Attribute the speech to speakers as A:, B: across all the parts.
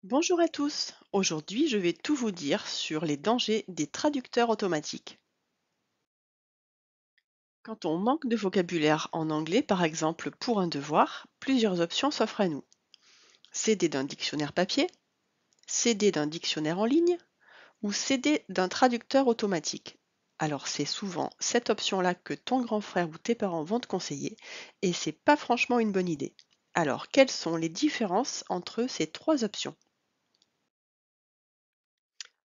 A: Bonjour à tous, aujourd'hui je vais tout vous dire sur les dangers des traducteurs automatiques. Quand on manque de vocabulaire en anglais, par exemple pour un devoir, plusieurs options s'offrent à nous. S'aider d'un dictionnaire papier, s'aider d'un dictionnaire en ligne ou s'aider d'un traducteur automatique. Alors c'est souvent cette option-là que ton grand frère ou tes parents vont te conseiller et c'est pas franchement une bonne idée. Alors quelles sont les différences entre ces trois options?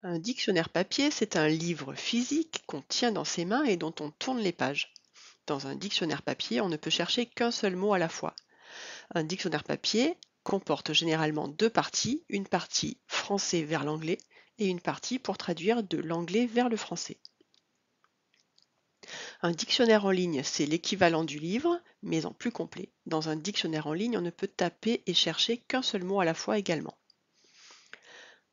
A: Un dictionnaire papier, c'est un livre physique qu'on tient dans ses mains et dont on tourne les pages. Dans un dictionnaire papier, on ne peut chercher qu'un seul mot à la fois. Un dictionnaire papier comporte généralement deux parties, une partie français vers l'anglais et une partie pour traduire de l'anglais vers le français. Un dictionnaire en ligne, c'est l'équivalent du livre, mais en plus complet. Dans un dictionnaire en ligne, on ne peut taper et chercher qu'un seul mot à la fois également.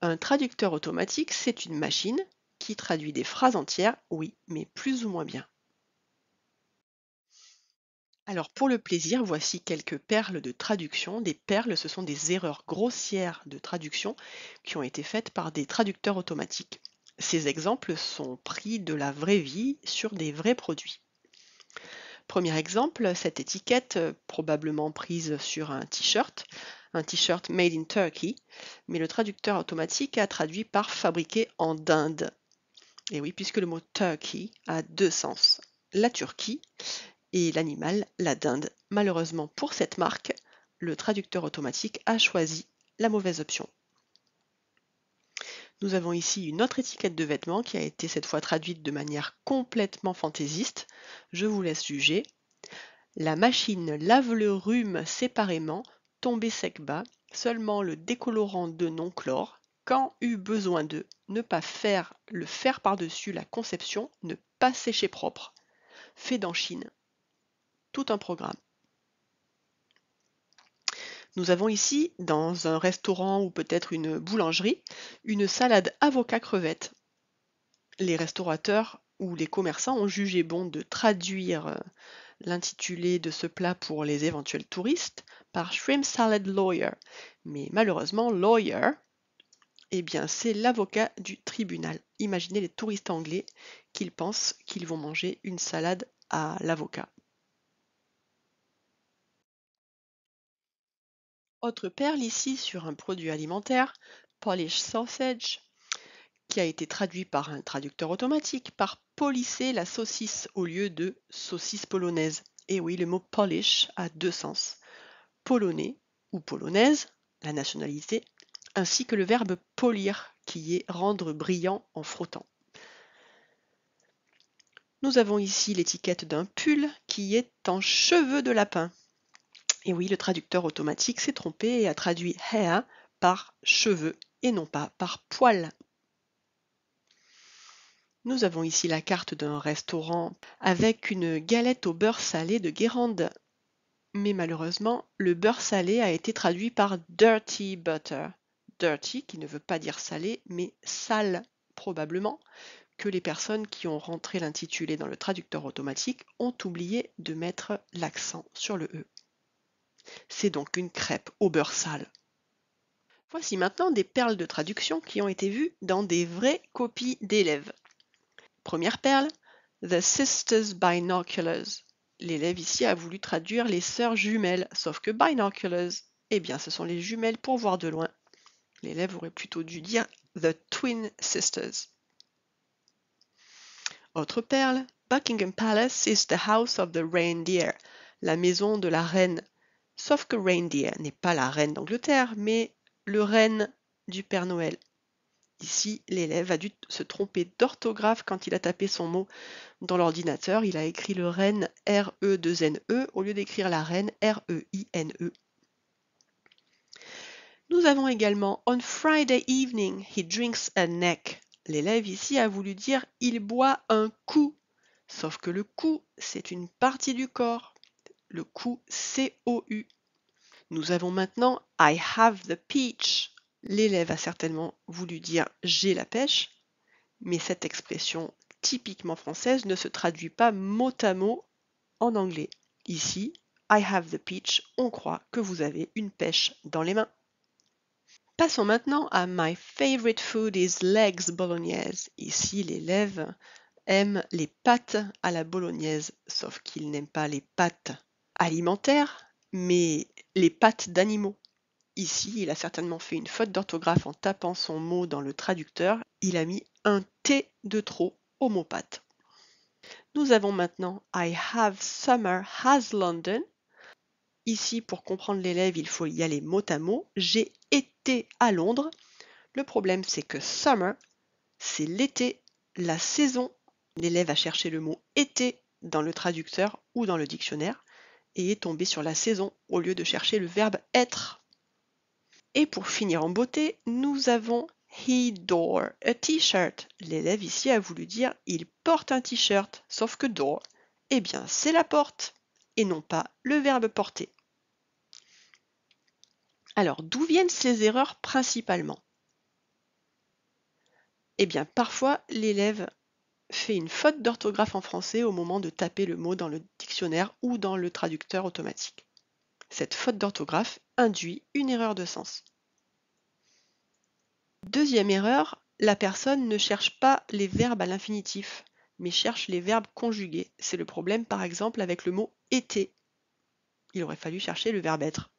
A: Un traducteur automatique, c'est une machine qui traduit des phrases entières, oui, mais plus ou moins bien. Alors pour le plaisir, voici quelques perles de traduction. Des perles, ce sont des erreurs grossières de traduction qui ont été faites par des traducteurs automatiques. Ces exemples sont pris de la vraie vie sur des vrais produits. Premier exemple, cette étiquette, probablement prise sur un t-shirt made in Turkey, mais le traducteur automatique a traduit par fabriqué en Inde. Et oui, puisque le mot Turkey a deux sens, la Turquie et l'animal, la dinde. Malheureusement pour cette marque, le traducteur automatique a choisi la mauvaise option. Nous avons ici une autre étiquette de vêtements qui a été cette fois traduite de manière complètement fantaisiste. Je vous laisse juger. La machine lave le rhume séparément, tombé sec bas, seulement le décolorant de non-chlore. Quand eut besoin de ne pas faire le fer par-dessus la conception, ne pas sécher propre. Fait en Chine. Tout un programme. Nous avons ici, dans un restaurant ou peut-être une boulangerie, une salade avocat-crevette. Les restaurateurs ou les commerçants ont jugé bon de traduire l'intitulé de ce plat pour les éventuels touristes par Shrimp Salad Lawyer. Mais malheureusement, lawyer, eh bien, c'est l'avocat du tribunal. Imaginez les touristes anglais qu'ils pensent qu'ils vont manger une salade à l'avocat. Autre perle ici sur un produit alimentaire, Polish Sausage, qui a été traduit par un traducteur automatique par polisser la saucisse au lieu de saucisse polonaise. Et oui, le mot Polish a deux sens. Polonais ou polonaise, la nationalité, ainsi que le verbe polir, qui est rendre brillant en frottant. Nous avons ici l'étiquette d'un pull qui est en cheveux de lapin. Et oui, le traducteur automatique s'est trompé et a traduit hair par cheveux et non pas par poil. Nous avons ici la carte d'un restaurant avec une galette au beurre salé de Guérande. Mais malheureusement, le beurre salé a été traduit par dirty butter. Dirty qui ne veut pas dire salé, mais sale probablement, que les personnes qui ont rentré l'intitulé dans le traducteur automatique ont oublié de mettre l'accent sur le E. C'est donc une crêpe au beurre sale. Voici maintenant des perles de traduction qui ont été vues dans des vraies copies d'élèves. Première perle, The Sisters Binoculars. L'élève ici a voulu traduire les sœurs jumelles, sauf que binoculars, eh bien ce sont les jumelles pour voir de loin. L'élève aurait plutôt dû dire The Twin Sisters. Autre perle, Buckingham Palace is the house of the reindeer, la maison de la reine. Sauf que reindeer n'est pas la reine d'Angleterre, mais le renne du Père Noël. Ici, l'élève a dû se tromper d'orthographe quand il a tapé son mot dans l'ordinateur. Il a écrit le renne R-E-2-N-E au lieu d'écrire la reine R-E-I-N-E. Nous avons également On Friday evening, he drinks a neck. L'élève ici a voulu dire il boit un coup. Sauf que le cou, c'est une partie du corps. Le cou, C-O-U. Nous avons maintenant I have the peach. L'élève a certainement voulu dire j'ai la pêche, mais cette expression typiquement française ne se traduit pas mot à mot en anglais. Ici, I have the peach, on croit que vous avez une pêche dans les mains. Passons maintenant à My favorite food is legs bolognaise. Ici, l'élève aime les pâtes à la bolognaise, sauf qu'il n'aime pas les pâtes alimentaires, mais les pâtes d'animaux. Ici, il a certainement fait une faute d'orthographe en tapant son mot dans le traducteur. Il a mis un T de trop au mot pâte. Nous avons maintenant I have summer as London. Ici, pour comprendre l'élève, il faut y aller mot à mot. J'ai été à Londres. Le problème, c'est que summer, c'est l'été, la saison. L'élève a cherché le mot été dans le traducteur ou dans le dictionnaire et est tombé sur la saison au lieu de chercher le verbe être. Et pour finir en beauté, nous avons He door a t-shirt. L'élève ici a voulu dire il porte un t-shirt, sauf que door, eh bien c'est la porte et non pas le verbe porter. Alors d'où viennent ces erreurs principalement? Eh bien parfois l'élève fait une faute d'orthographe en français au moment de taper le mot dans le dictionnaire ou dans le traducteur automatique. Cette faute d'orthographe induit une erreur de sens. Deuxième erreur, la personne ne cherche pas les verbes à l'infinitif, mais cherche les verbes conjugués. C'est le problème par exemple avec le mot été. Il aurait fallu chercher le verbe être.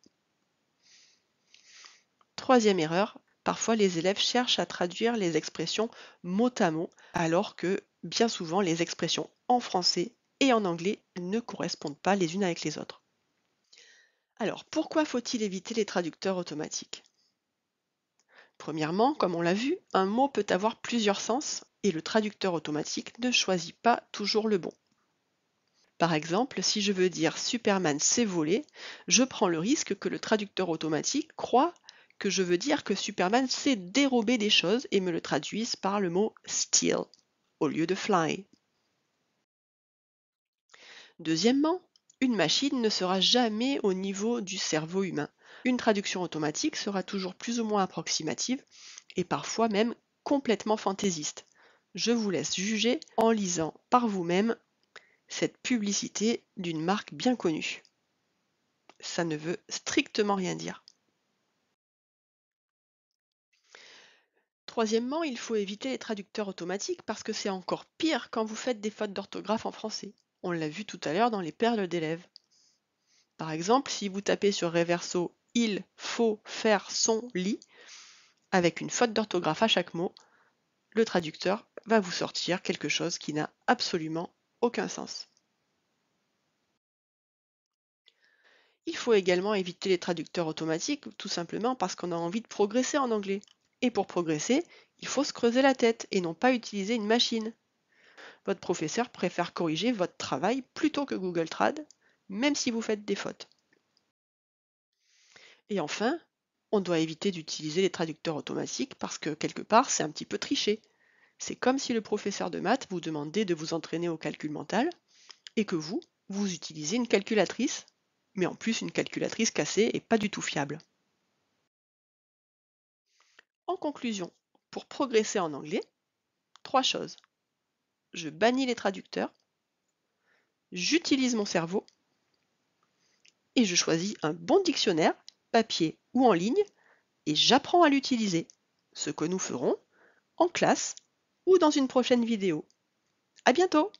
A: Troisième erreur, parfois les élèves cherchent à traduire les expressions mot à mot, alors que bien souvent les expressions en français et en anglais ne correspondent pas les unes avec les autres. Alors pourquoi faut-il éviter les traducteurs automatiques? Premièrement, comme on l'a vu, un mot peut avoir plusieurs sens et le traducteur automatique ne choisit pas toujours le bon. Par exemple, si je veux dire Superman s'est volé, je prends le risque que le traducteur automatique croit que je veux dire que Superman s'est dérobé des choses et me le traduise par le mot steal au lieu de fly. Deuxièmement, une machine ne sera jamais au niveau du cerveau humain. Une traduction automatique sera toujours plus ou moins approximative et parfois même complètement fantaisiste. Je vous laisse juger en lisant par vous-même cette publicité d'une marque bien connue. Ça ne veut strictement rien dire. Troisièmement, il faut éviter les traducteurs automatiques parce que c'est encore pire quand vous faites des fautes d'orthographe en français. On l'a vu tout à l'heure dans les perles d'élèves. Par exemple, si vous tapez sur Reverso « il faut faire son lit » avec une faute d'orthographe à chaque mot, le traducteur va vous sortir quelque chose qui n'a absolument aucun sens. Il faut également éviter les traducteurs automatiques, tout simplement parce qu'on a envie de progresser en anglais. Et pour progresser, il faut se creuser la tête et non pas utiliser une machine. Votre professeur préfère corriger votre travail plutôt que Google Trad, même si vous faites des fautes. Et enfin, on doit éviter d'utiliser les traducteurs automatiques parce que quelque part, c'est un petit peu tricher. C'est comme si le professeur de maths vous demandait de vous entraîner au calcul mental et que vous utilisez une calculatrice, mais en plus une calculatrice cassée et pas du tout fiable. En conclusion, pour progresser en anglais, 3 choses. Je bannis les traducteurs, j'utilise mon cerveau et je choisis un bon dictionnaire, papier ou en ligne, et j'apprends à l'utiliser, ce que nous ferons en classe ou dans une prochaine vidéo. À bientôt!